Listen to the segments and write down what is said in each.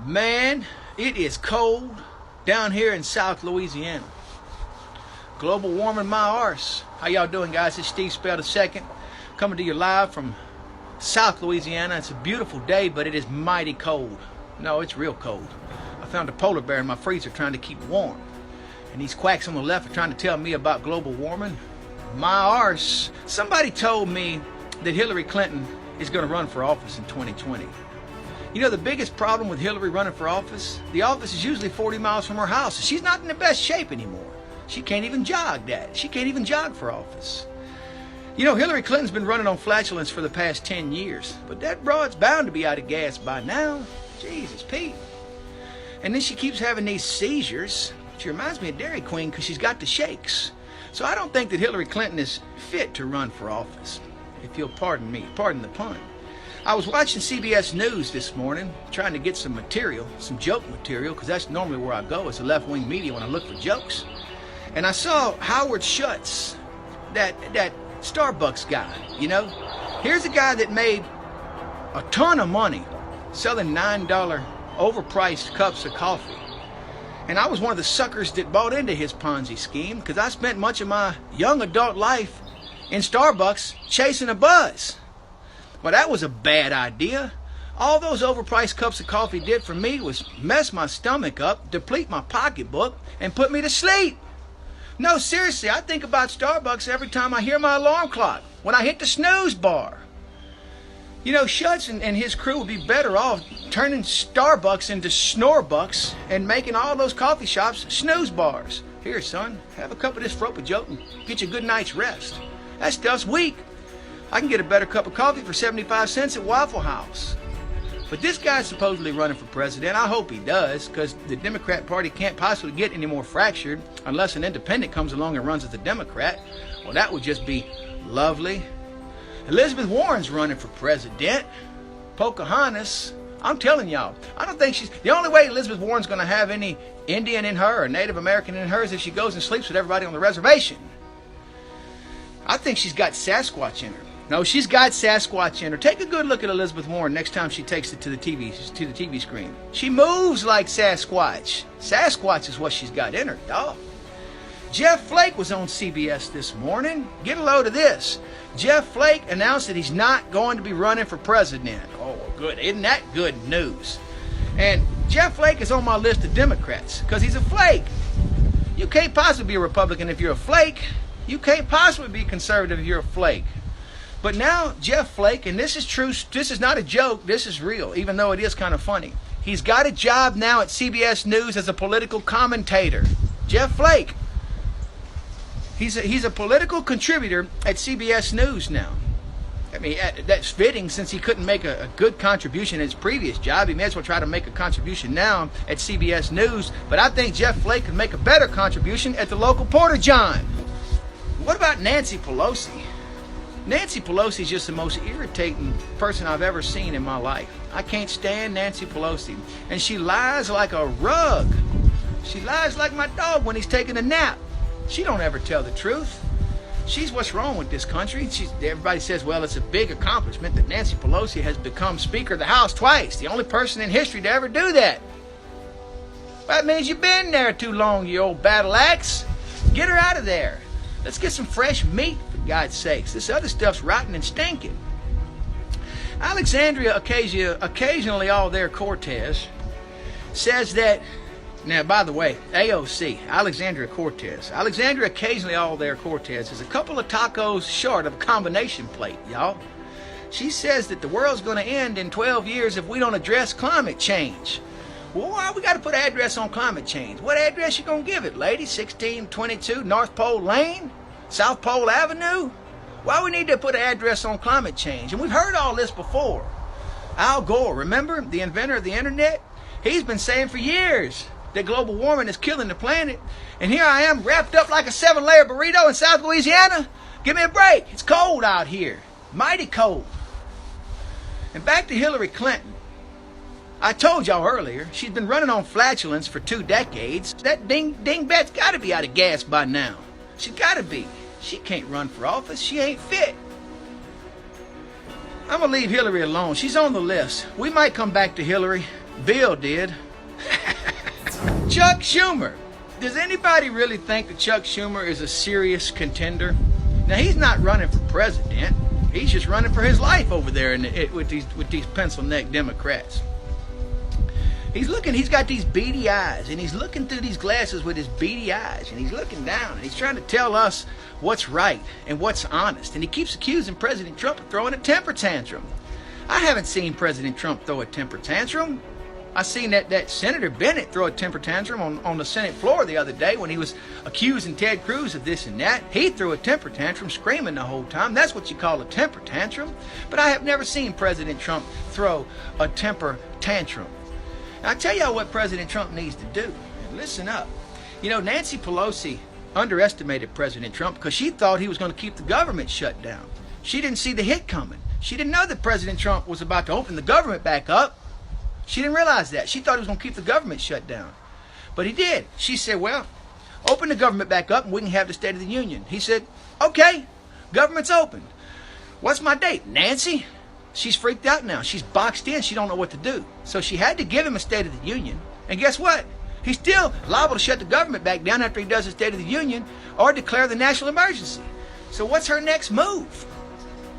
Man, it is cold down here in South Louisiana. Global warming my arse. How y'all doing, guys? It's Steve Spell II, coming to you live from South Louisiana. It's a beautiful day, but it is mighty cold. No, it's real cold. I found a polar bear in my freezer trying to keep warm. And these quacks on the left are trying to tell me about global warming. My arse. Somebody told me that Hillary Clinton is going to run for office in 2020. You know, the biggest problem with Hillary running for office, the office is usually 40 miles from her house. She's not in the best shape anymore. She can't even jog that. She can't even jog for office. You know, Hillary Clinton's been running on flatulence for the past 10 years, but that broad's bound to be out of gas by now. Jesus, Pete. And then she keeps having these seizures. She reminds me of Dairy Queen because she's got the shakes. So I don't think that Hillary Clinton is fit to run for office, if you'll pardon me, pardon the pun. I was watching CBS News this morning, trying to get some material, some joke material, because that's normally where I go as a left-wing media when I look for jokes. And I saw Howard Schultz, that Starbucks guy, you know. Here's a guy that made a ton of money selling $9 overpriced cups of coffee. And I was one of the suckers that bought into his Ponzi scheme because I spent much of my young adult life in Starbucks chasing a buzz. Well, that was a bad idea. All those overpriced cups of coffee did for me was mess my stomach up, deplete my pocketbook, and put me to sleep. No, seriously, I think about Starbucks every time I hear my alarm clock, when I hit the snooze bar. You know, Schultz and his crew would be better off turning Starbucks into Snorbucks and making all those coffee shops snooze bars. Here, son, have a cup of this Fropa-Jote and get you a good night's rest. That stuff's weak. I can get a better cup of coffee for 75 cents at Waffle House. But this guy's supposedly running for president. I hope he does, because the Democrat Party can't possibly get any more fractured unless an independent comes along and runs as a Democrat. Well, that would just be lovely. Elizabeth Warren's running for president. Pocahontas. I'm telling y'all, I don't think she's... The only way Elizabeth Warren's going to have any Indian in her or Native American in her is if she goes and sleeps with everybody on the reservation. I think she's got Sasquatch in her. No, she's got Sasquatch in her. Take a good look at Elizabeth Warren next time she takes it to the TV screen. She moves like Sasquatch. Sasquatch is what she's got in her, y'all. Jeff Flake was on CBS this morning. Get a load of this. Jeff Flake announced that he's not going to be running for president. Oh, good. Isn't that good news? And Jeff Flake is on my list of Democrats because he's a flake. You can't possibly be a Republican if you're a flake. You can't possibly be conservative if you're a flake. But now Jeff Flake, and this is true, this is not a joke, this is real, even though it is kind of funny. He's got a job now at CBS News as a political commentator. Jeff Flake. He's a political contributor at CBS News now. I mean, that's fitting since he couldn't make a good contribution in his previous job. He may as well try to make a contribution now at CBS News. But I think Jeff Flake could make a better contribution at the local Porta-John. What about Nancy Pelosi? Nancy Pelosi is just the most irritating person I've ever seen in my life. I can't stand Nancy Pelosi. And she lies like a rug. She lies like my dog when he's taking a nap. She don't ever tell the truth. She's what's wrong with this country. Everybody says, well, it's a big accomplishment that Nancy Pelosi has become Speaker of the House twice. The only person in history to ever do that. That means you've been there too long, you old battle axe. Get her out of there. Let's get some fresh meat, for God's sakes. This other stuff's rotten and stinking. Alexandria Ocasio-Cortez says that... Now, by the way, AOC, Alexandria Cortez. Alexandria Ocasio-Cortez is a couple of tacos short of a combination plate, y'all. She says that the world's going to end in 12 years if we don't address climate change. Well, why we got to put an address on climate change? What address you going to give it, lady? 1622 North Pole Lane? South Pole Avenue? Why we need to put an address on climate change? And we've heard all this before. Al Gore, remember? The inventor of the internet? He's been saying for years that global warming is killing the planet. And here I am wrapped up like a 7-layer burrito in South Louisiana. Give me a break. It's cold out here. Mighty cold. And back to Hillary Clinton. I told y'all earlier, she's been running on flatulence for 2 decades. That dingbat's got to be out of gas by now. She's got to be. She can't run for office. She ain't fit. I'm going to leave Hillary alone. She's on the list. We might come back to Hillary. Bill did. Chuck Schumer. Does anybody really think that Chuck Schumer is a serious contender? Now, he's not running for president. He's just running for his life over there with these pencil neck Democrats. He's got these beady eyes, and he's looking through these glasses with his beady eyes, and he's looking down, and he's trying to tell us what's right and what's honest. And he keeps accusing President Trump of throwing a temper tantrum. I haven't seen President Trump throw a temper tantrum. I seen that Senator Bennett throw a temper tantrum on the Senate floor the other day when he was accusing Ted Cruz of this and that. He threw a temper tantrum, screaming the whole time. That's what you call a temper tantrum. But I have never seen President Trump throw a temper tantrum. Now, I tell y'all what President Trump needs to do. Listen up. You know, Nancy Pelosi underestimated President Trump because she thought he was going to keep the government shut down. She didn't see the hit coming. She didn't know that President Trump was about to open the government back up. She didn't realize that. She thought he was going to keep the government shut down. But he did. She said, well, open the government back up and we can have the State of the Union. He said, okay, government's open. What's my date, Nancy? She's freaked out now. She's boxed in. She don't know what to do. So she had to give him a State of the Union. And guess what? He's still liable to shut the government back down after he does the State of the Union or declare the national emergency. So what's her next move?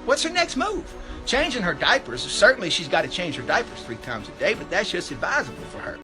What's her next move? Changing her diapers. Certainly she's got to change her diapers 3 times a day, but that's just advisable for her.